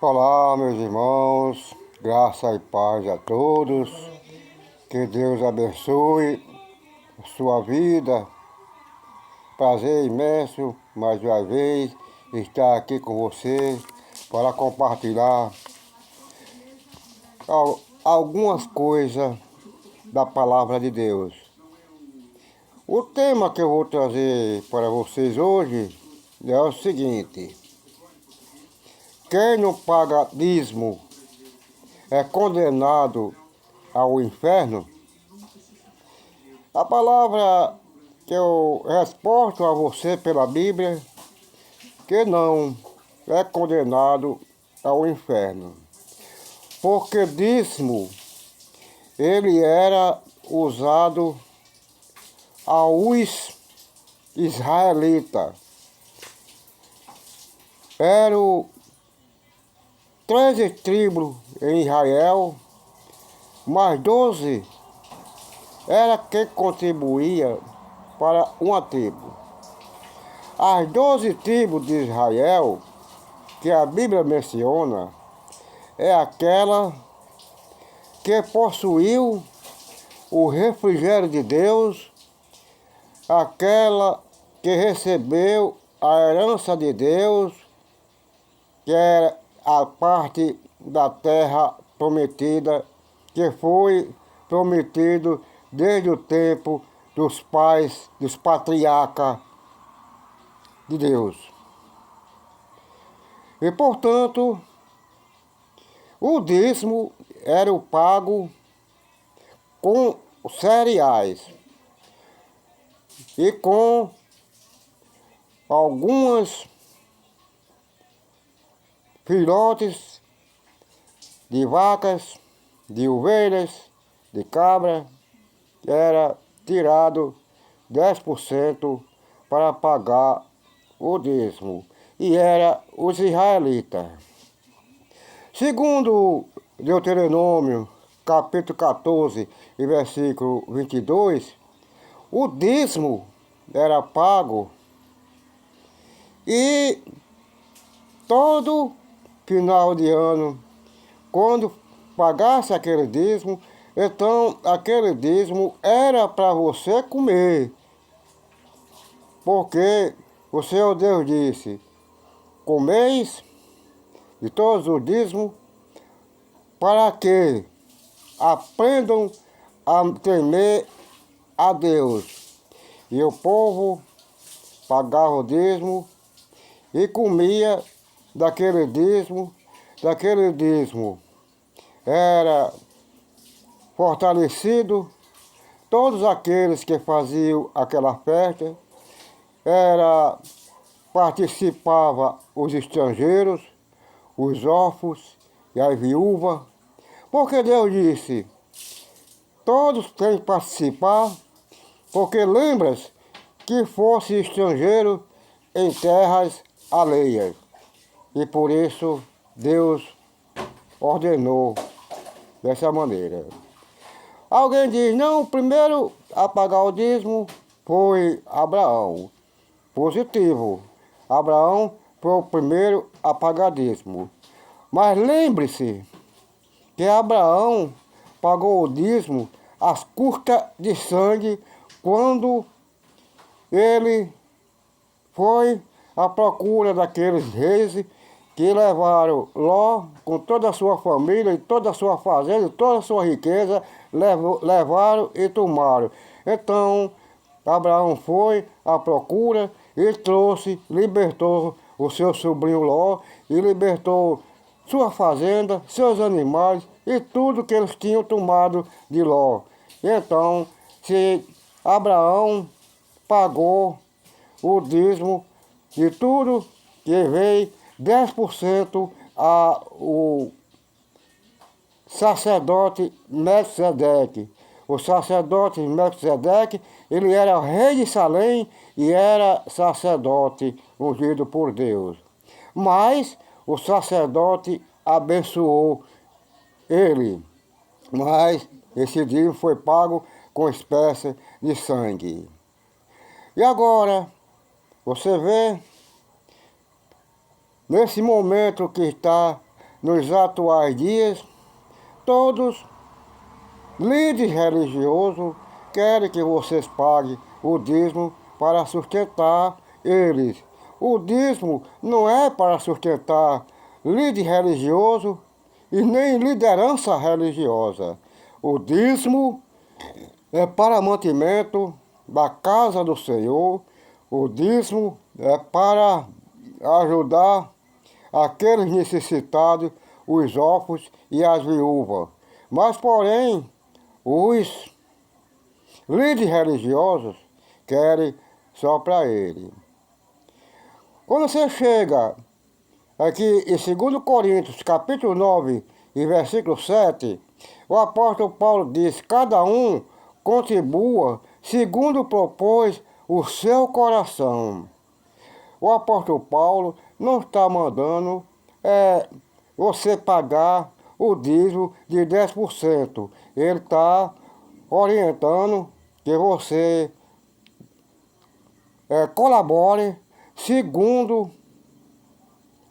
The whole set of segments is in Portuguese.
Olá, meus irmãos, graça e paz a todos, que Deus abençoe a sua vida. Prazer imenso, mais uma vez, estar aqui com você para compartilhar algumas coisas da Palavra de Deus. O tema que eu vou trazer para vocês hoje é o seguinte: quem não paga dízimo é condenado ao inferno? A palavra que eu respondo a você pela Bíblia, que não é condenado ao inferno. Porque dízimo, ele era usado aos israelitas. Eram 13 tribos em Israel, mais 12 era quem contribuía para uma tribo. As 12 tribos de Israel, que a Bíblia menciona, é aquela que possuiu o refrigério de Deus, aquela que recebeu a herança de Deus, que era a parte da terra prometida, que foi prometido desde o tempo dos pais, dos patriarcas de Deus. E, portanto, o dízimo era o pago com cereais e com algumas filhotes de vacas, de ovelhas, de cabra, era tirado 10% para pagar o dízimo, e era os israelitas. Segundo Deuteronômio, capítulo 14, e versículo 22, o dízimo era pago e todo final de ano, quando pagasse aquele dízimo, então aquele dízimo era para você comer. Porque o Senhor Deus disse: comeis de todos os dízimos, para que aprendam a temer a Deus. E o povo pagava o dízimo e comia daquele dízimo. Era fortalecido todos aqueles que faziam aquela festa, participava os estrangeiros, os órfãos e as viúvas, porque Deus disse: todos têm que participar, porque lembras que fosse estrangeiro em terras alheias. E por isso Deus ordenou dessa maneira. Alguém diz: não, o primeiro a pagar o dízimo foi Abraão. Positivo. Abraão foi o primeiro a pagar dízimo. Mas lembre-se que Abraão pagou o dízimo às custas de sangue, quando ele foi à procura daqueles reis que levaram Ló com toda a sua família, e toda a sua fazenda, toda a sua riqueza, levaram e tomaram. Então, Abraão foi à procura e trouxe, libertou o seu sobrinho Ló, e libertou sua fazenda, seus animais e tudo que eles tinham tomado de Ló. Então, se Abraão pagou o dízimo de tudo que veio, 10% o sacerdote Melquisedeque. O sacerdote Melquisedeque, ele era rei de Salém e era sacerdote ungido por Deus. Mas o sacerdote abençoou ele. Mas esse dízimo foi pago com espécie de sangue. E agora, você vê, nesse momento que está nos atuais dias, todos líderes religiosos querem que vocês paguem o dízimo para sustentar eles. O dízimo não é para sustentar líder religioso e nem liderança religiosa. O dízimo é para mantimento da casa do Senhor. O dízimo é para ajudar aqueles necessitados, os órfãos e as viúvas. Mas, porém, os líderes religiosos querem só para ele. Quando você chega aqui em 2 Coríntios, capítulo 9, e versículo 7, o apóstolo Paulo diz: cada um contribua segundo propôs o seu coração. O apóstolo Paulo não está mandando você pagar o dízimo de 10%. Ele está orientando que você colabore segundo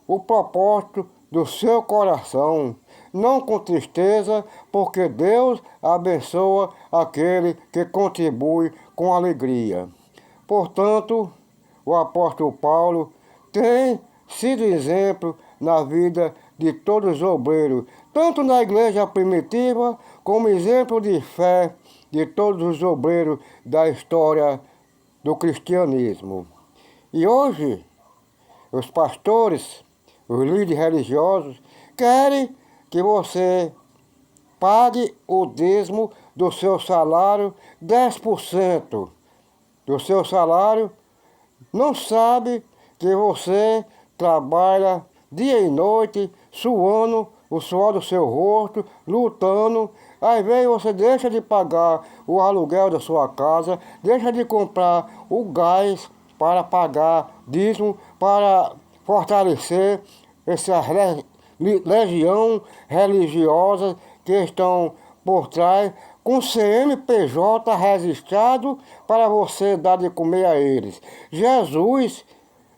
o propósito do seu coração, não com tristeza, porque Deus abençoa aquele que contribui com alegria. Portanto, o apóstolo Paulo tem sido exemplo na vida de todos os obreiros, tanto na igreja primitiva, como exemplo de fé de todos os obreiros da história do cristianismo. E hoje, os pastores, os líderes religiosos, querem que você pague o dízimo do seu salário, 10% do seu salário. Não sabe que você trabalha dia e noite, suando o suor do seu rosto, lutando. Às vezes você deixa de pagar o aluguel da sua casa, deixa de comprar o gás para pagar dízimo, para fortalecer essa legião religiosa que estão por trás, com CNPJ registrado para você dar de comer a eles. Jesus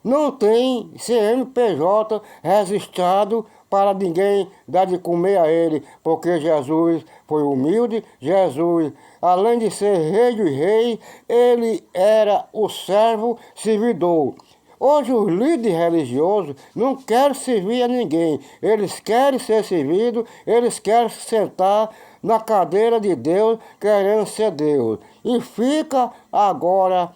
não tem CNPJ registrado para ninguém dar de comer a ele, porque Jesus foi humilde. Jesus, além de ser rei dos reis, ele era o servo servidor. Hoje os líderes religiosos não querem servir a ninguém, eles querem ser servidos, eles querem sentar na cadeira de Deus, querendo ser Deus. E fica agora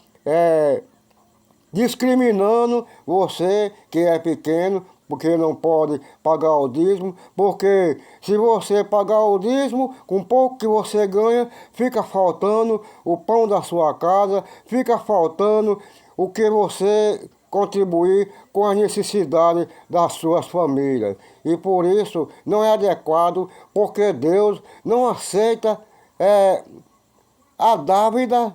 discriminando você que é pequeno, porque não pode pagar o dízimo, porque se você pagar o dízimo, com pouco que você ganha, fica faltando o pão da sua casa, fica faltando o que você contribuir com as necessidades das suas famílias. E por isso não é adequado, porque Deus não aceita a dávida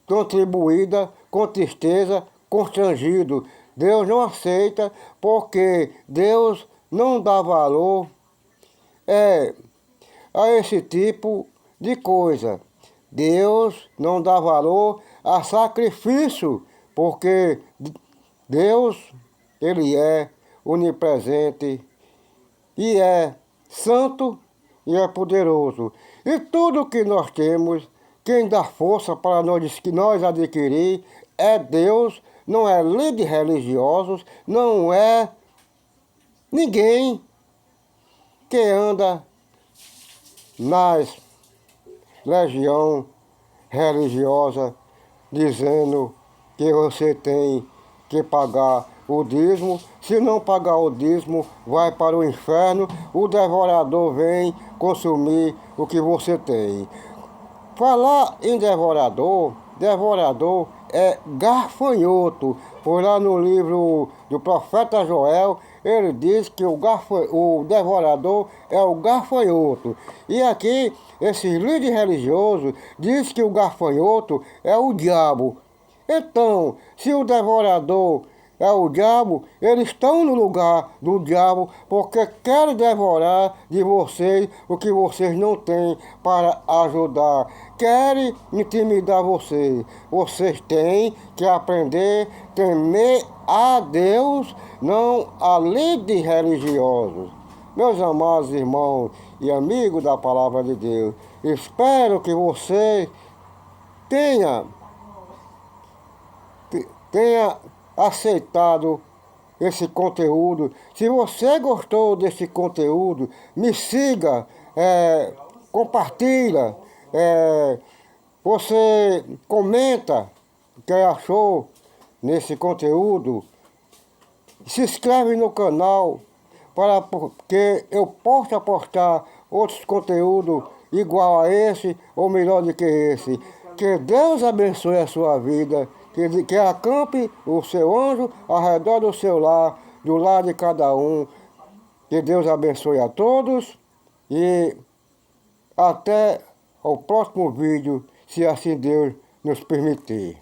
contribuída com tristeza, constrangido. Deus não aceita, porque Deus não dá valor a esse tipo de coisa. Deus não dá valor a sacrifício, porque Deus, ele é onipresente e é santo e é poderoso. E tudo que nós temos, quem dá força para nós adquirir é Deus, não é líderes religiosos, não é ninguém que anda nas legião religiosa dizendo que você tem que pagar o dízimo. Se não pagar o dízimo, vai para o inferno, o devorador vem consumir o que você tem. Falar em devorador é gafanhoto. Por lá no livro do profeta Joel, ele diz que o devorador é o gafanhoto. E aqui, esses líderes religiosos dizem que o gafanhoto é o diabo. Então, se o devorador é o diabo, eles estão no lugar do diabo, porque querem devorar de vocês o que vocês não têm para ajudar. Querem intimidar vocês. Vocês têm que aprender a temer a Deus, não a líderes religiosos. Meus amados irmãos e amigos da Palavra de Deus, espero que você tenha, tenha aceitado esse conteúdo. Se você gostou desse conteúdo, me siga, compartilha, você comenta o que achou nesse conteúdo. Se inscreve no canal para que eu possa postar outros conteúdos igual a esse ou melhor do que esse. Que Deus abençoe a sua vida, que acampe o seu anjo ao redor do seu lar, do lar de cada um. Que Deus abençoe a todos e até o próximo vídeo, se assim Deus nos permitir.